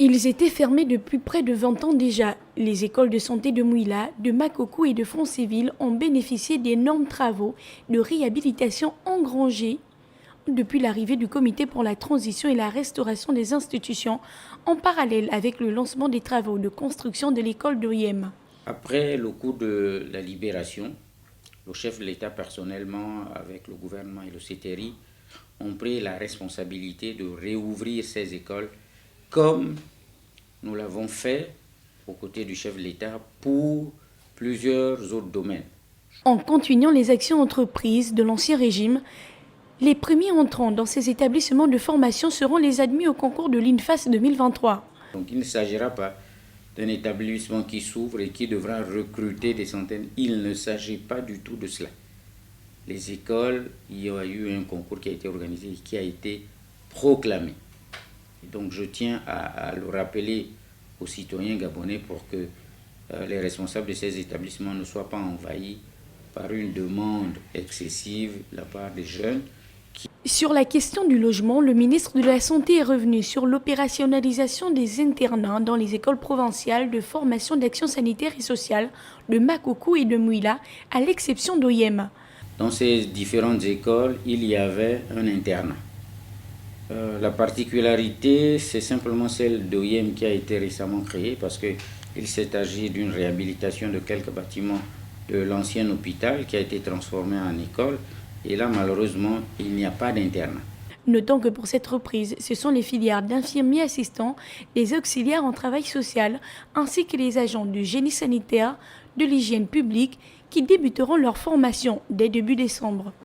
Ils étaient fermés depuis près de 20 ans déjà. Les écoles de santé de Mouila, de Makoko et de Foncéville ont bénéficié d'énormes travaux de réhabilitation engrangés depuis l'arrivée du comité pour la transition et la restauration des institutions, en parallèle avec le lancement des travaux de construction de l'école d'Oyem. Après le coup de la libération, le chef de l'État personnellement, avec le gouvernement et le CTRI, ont pris la responsabilité de réouvrir ces écoles comme nous l'avons fait aux côtés du chef de l'État pour plusieurs autres domaines. En continuant les actions entreprises de l'Ancien Régime, les premiers entrants dans ces établissements de formation seront les admis au concours de l'INFAS 2023. Donc il ne s'agira pas d'un établissement qui s'ouvre et qui devra recruter des centaines. Il ne s'agit pas du tout de cela. Les écoles, il y a eu un concours qui a été organisé et qui a été proclamé. Et donc je tiens à le rappeler aux citoyens gabonais pour que les responsables de ces établissements ne soient pas envahis par une demande excessive de la part des jeunes. Sur la question du logement, le ministre de la Santé est revenu sur l'opérationnalisation des internats dans les écoles provinciales de formation d'action sanitaire et sociale de Makoko et de Mouila, à l'exception d'Oyem. Dans ces différentes écoles, il y avait un internat. La particularité, c'est simplement celle d'Oyem qui a été récemment créée parce qu'il s'est agi d'une réhabilitation de quelques bâtiments de l'ancien hôpital qui a été transformé en école. Et là, malheureusement, il n'y a pas d'internat. Notons que pour cette reprise, ce sont les filières d'infirmiers assistants, des auxiliaires en travail social, ainsi que les agents du génie sanitaire, de l'hygiène publique, qui débuteront leur formation dès début décembre.